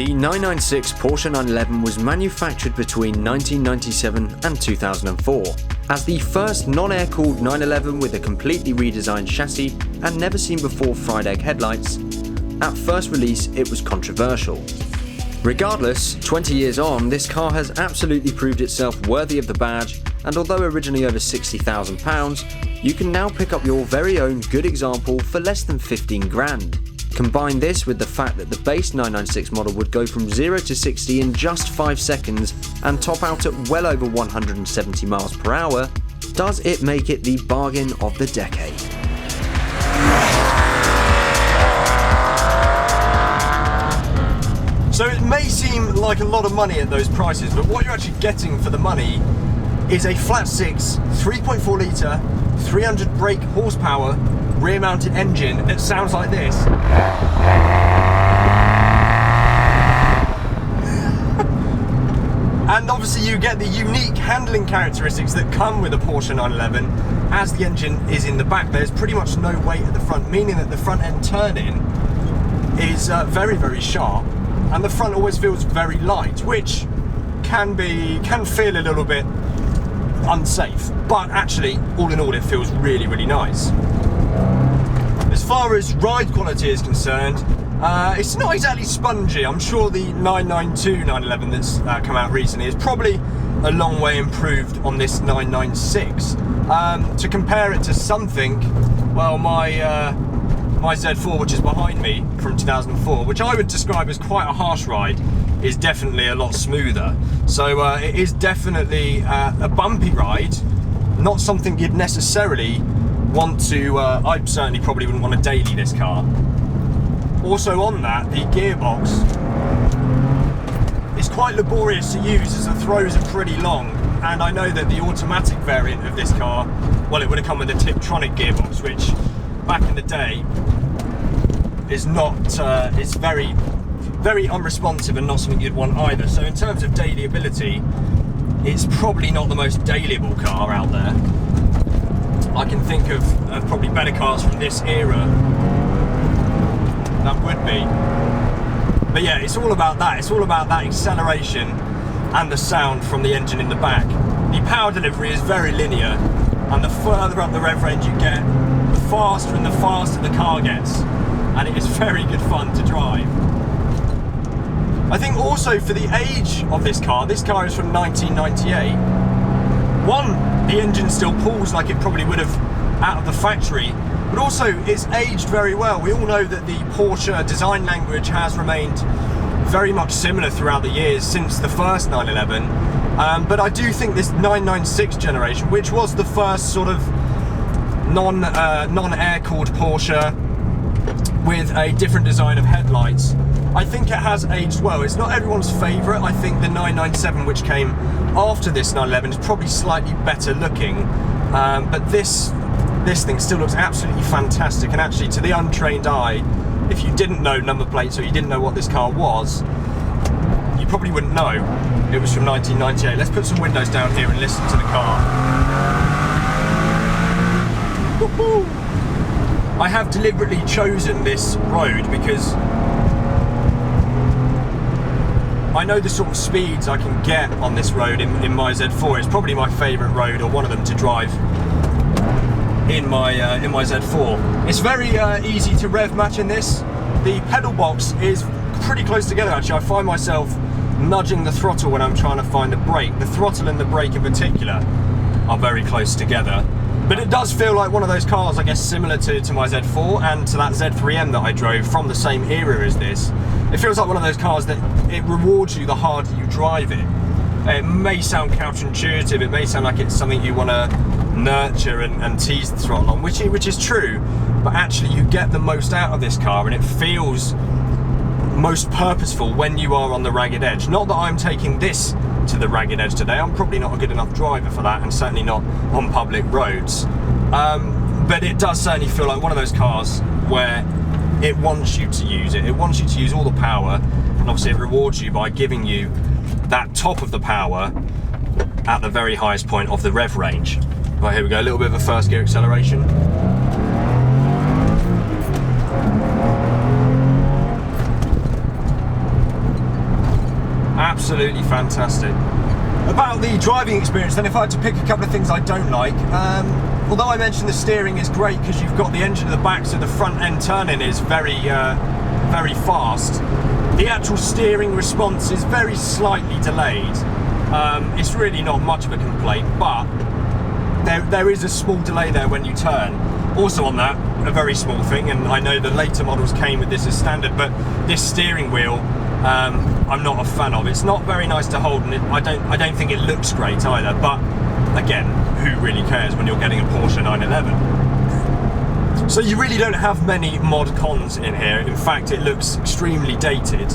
The 996 Porsche 911 was manufactured between 1997 and 2004 as the first non-air-cooled 911 with a completely redesigned chassis and never-seen-before fried egg headlights. At first release, it was controversial. Regardless, 20 years on, this car has absolutely proved itself worthy of the badge, and although originally over £60,000, you can now pick up your very own good example for less than 15 grand. Combine this with the fact that the base 996 model would go from 0 to 60 in just 5 seconds and top out at well over 170 miles per hour, does it make it the bargain of the decade? So it may seem like a lot of money at those prices, but what you're actually getting for the money is a flat 6, 3.4 litre, 300 brake horsepower, rear-mounted engine that sounds like this. And obviously you get the unique handling characteristics that come with a Porsche 911 as the engine is in the back. There's pretty much no weight at the front, meaning that the front end turn-in is very, very sharp, and the front always feels very light, which can feel a little bit unsafe, but actually all in all it feels really, really nice. As far as ride quality is concerned, it's not exactly spongy. I'm sure the 992 911 that's come out recently is probably a long way improved on this 996. To compare it to something, well, my Z4, which is behind me from 2004, which I would describe as quite a harsh ride, is definitely a lot smoother. So it is definitely a bumpy ride, not something you'd necessarily want to, I certainly probably wouldn't want to daily this car. Also on that, the gearbox is quite laborious to use as the throws are pretty long, and I know that the automatic variant of this car, well, it would have come with a Tiptronic gearbox, which back in the day is not, it's very, very unresponsive and not something you'd want either. So in terms of dailyability, it's probably not the most dailyable car out there. I can think of probably better cars from this era that would be. But yeah, it's all about that. It's all about that acceleration and the sound from the engine in the back. The power delivery is very linear, and the further up the rev range you get, the faster and the faster the car gets, and it is very good fun to drive. I think also for the age of this car is from 1998. The engine still pulls like it probably would have out of the factory, but also it's aged very well. We all know that the Porsche design language has remained very much similar throughout the years since the first 911, but I do think this 996 generation, which was the first sort of non-air-cooled Porsche with a different design of headlights, I think it has aged well. It's not everyone's favourite. I think the 997, which came after this 911, is probably slightly better looking, but this thing still looks absolutely fantastic. And actually, to the untrained eye, if you didn't know number plates or you didn't know what this car was, you probably wouldn't know it was from 1998. Let's put some windows down here and listen to the car. Woo-hoo! I have deliberately chosen this road because I know the sort of speeds I can get on this road in my Z4. It's probably my favourite road, or one of them, to drive in my Z4. It's very easy to rev match in this. The pedal box is pretty close together actually. I find myself nudging the throttle when I'm trying to find the brake. The throttle and the brake in particular are very close together. But it does feel like one of those cars, I guess, similar to my Z4 and to that Z3M that I drove from the same era as this. It feels like one of those cars that it rewards you the harder you drive it. It may sound counterintuitive, it may sound like it's something you want to nurture and tease the throttle on, which is true, but actually you get the most out of this car and it feels most purposeful when you are on the ragged edge. Not that I'm taking this to the ragged edge today, I'm probably not a good enough driver for that, and certainly not on public roads, but it does certainly feel like one of those cars where it wants you to use it. It wants you to use all the power, and obviously it rewards you by giving you that top of the power at the very highest point of the rev range. Right, here we go, a little bit of a first gear acceleration. absolutely fantastic. About the driving experience then, if I had to pick a couple of things I don't like, although I mentioned the steering is great because you've got the engine at the back, so the front end turning is very fast. The actual steering response is very slightly delayed. It's really not much of a complaint, but there is a small delay there when you turn. Also on that, a very small thing, and I know the later models came with this as standard, but this steering wheel, I'm not a fan of. It's not very nice to hold, and I don't think it looks great either. But again, who really cares when you're getting a Porsche 911? So you really don't have many mod cons in here. In fact, it looks extremely dated.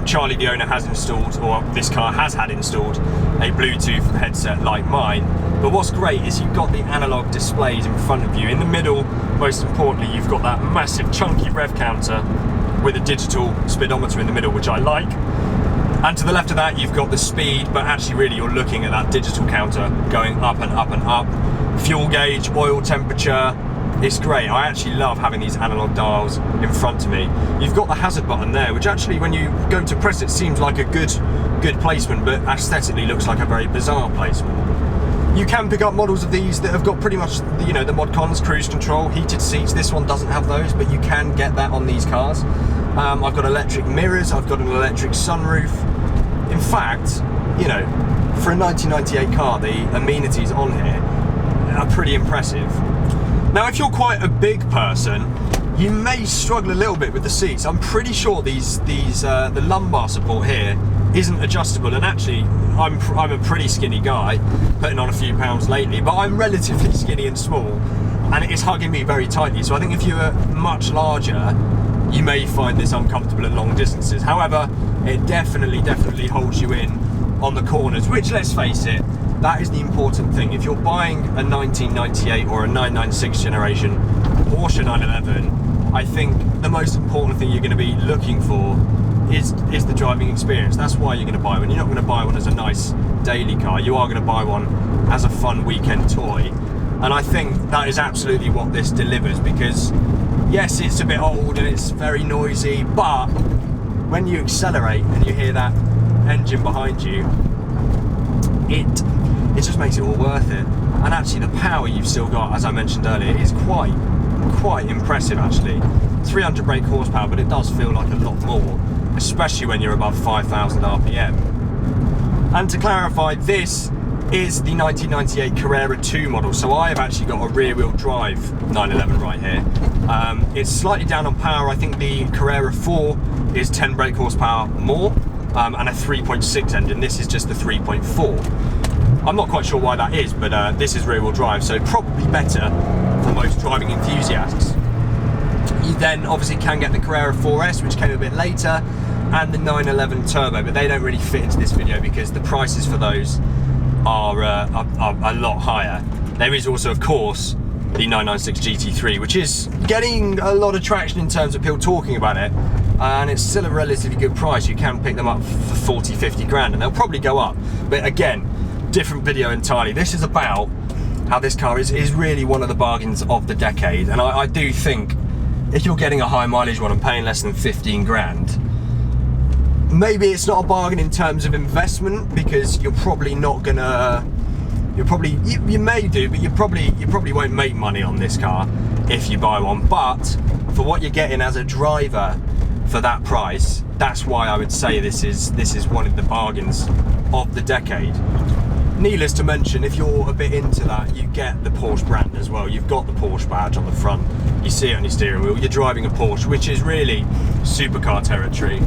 Charlie, the owner, has installed, or this car has had installed, a Bluetooth headset like mine. But what's great is you've got the analog displays in front of you. In the middle, most importantly, you've got that massive chunky rev counter with a digital speedometer in the middle, which I like. And to the left of that, you've got the speed, but actually really you're looking at that digital counter going up and up and up. Fuel gauge, oil temperature. It's great. I actually love having these analog dials in front of me. You've got the hazard button there, which actually when you go to press it seems like a good placement, but aesthetically looks like a very bizarre placement. You can pick up models of these that have got pretty much, you know, the mod cons, cruise control, heated seats. This one doesn't have those, but you can get that on these cars. I've got electric mirrors, I've got an electric sunroof. In fact, you know, for a 1998 car, the amenities on here are pretty impressive. Now, if you're quite a big person, you may struggle a little bit with the seats. I'm pretty sure the lumbar support here isn't adjustable, and actually I'm a pretty skinny guy, putting on a few pounds lately, but I'm relatively skinny and small, and it is hugging me very tightly. So I think if you are much larger, you may find this uncomfortable at long distances. However, it definitely holds you in on the corners, which, let's face it, that is the important thing. If you're buying a 1998 or a 996 generation Porsche 911, I think the most important thing you're going to be looking for is the driving experience. That's why you're going to buy one. You're not going to buy one as a nice daily car. You are going to buy one as a fun weekend toy. And I think that is absolutely what this delivers, because yes, it's a bit old and it's very noisy, but when you accelerate and you hear that engine behind you, it just makes it all worth it. And actually the power you've still got, as I mentioned earlier, is quite impressive actually. 300 brake horsepower, but it does feel like a lot more, especially when you're above 5,000 RPM. And to clarify, this is the 1998 Carrera 2 model, so I have actually got a rear-wheel drive 911 right here. It's slightly down on power. I think the Carrera 4 is 10 brake horsepower more, and a 3.6 engine. This is just the 3.4. I'm not quite sure why that is, but this is rear-wheel drive, so probably better for most driving enthusiasts. You then obviously can get the Carrera 4S, which came a bit later, and the 911 Turbo, but they don't really fit into this video because the prices for those are a lot higher. There is also, of course, the 996 GT3, which is getting a lot of traction in terms of people talking about it, and it's still a relatively good price. You can pick them up for 40, 50 grand, and they'll probably go up. But again, different video entirely. This is about how this car is really one of the bargains of the decade, and I do think if you're getting a high mileage one and paying less than 15 grand, maybe it's not a bargain in terms of investment, because you're probably not gonna, you may do, but you probably won't make money on this car if you buy one. But for what you're getting as a driver for that price, that's why I would say this is one of the bargains of the decade. Needless to mention, if you're a bit into that, you get the Porsche brand as well. You've got the Porsche badge on the front, you see it on your steering wheel, you're driving a Porsche, which is really supercar territory.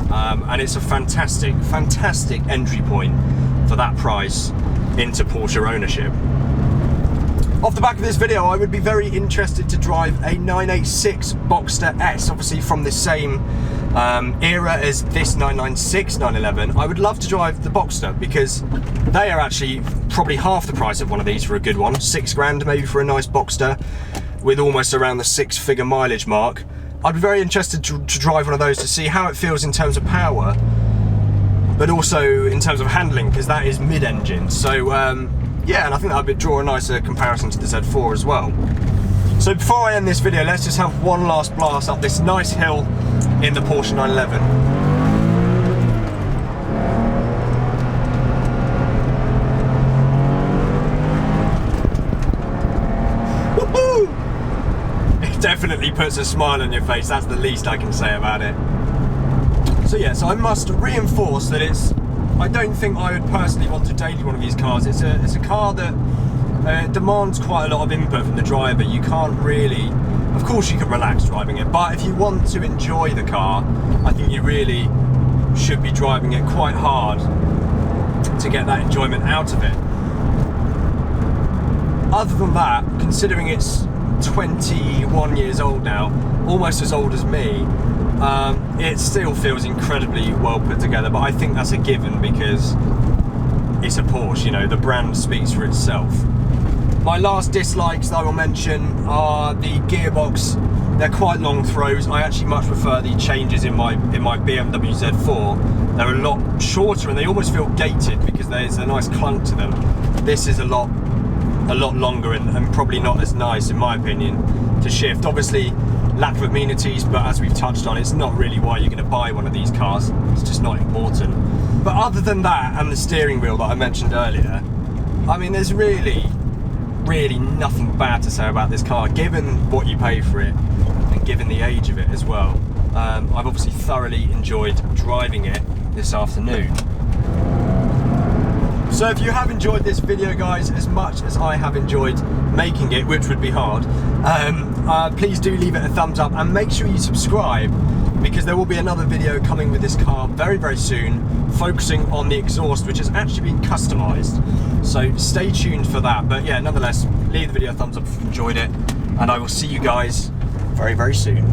And it's a fantastic entry point for that price into Porsche ownership. Off the back of this video, I would be very interested to drive a 986 Boxster S, obviously from the same era as this 996 911. I would love to drive the Boxster because they are actually probably half the price of one of these for a good one. 6 grand maybe for a nice Boxster with almost around the 6-figure mileage mark. I'd be very interested to drive one of those to see how it feels in terms of power, but also in terms of handling, because that is mid-engine. So yeah, and I think that would draw a nicer comparison to the Z4 as well. So before I end this video, let's just have one last blast up this nice hill in the Porsche 911. puts a smile on your face. That's the least I can say about it. So yeah, so I must reinforce that I don't think I would personally want to daily one of these cars. It's a car that demands quite a lot of input from the driver. You can't really, of course you can relax driving it, but if you want to enjoy the car, I think you really should be driving it quite hard to get that enjoyment out of it. Other than that, considering it's 21 years old now, almost as old as me, it still feels incredibly well put together, but I think that's a given because it's a Porsche, you know, the brand speaks for itself. My last dislikes that I will mention are the gearbox. They're quite long throws. I actually much prefer the changes in my BMW Z4. They're a lot shorter and they almost feel gated because there's a nice clunk to them. This is a lot longer and probably not as nice, in my opinion, to shift. Obviously, lack of amenities, but as we've touched on, it's not really why you're going to buy one of these cars. It's just not important. But other than that, and the steering wheel that I mentioned earlier, I mean, there's really nothing bad to say about this car, given what you pay for it and given the age of it as well. I've obviously thoroughly enjoyed driving it this afternoon. So if you have enjoyed this video, guys, as much as I have enjoyed making it, which would be hard, please do leave it a thumbs up and make sure you subscribe, because there will be another video coming with this car very, very soon, focusing on the exhaust, which has actually been customized. So stay tuned for that. But yeah, nonetheless, leave the video a thumbs up if you enjoyed it, and I will see you guys very, very soon.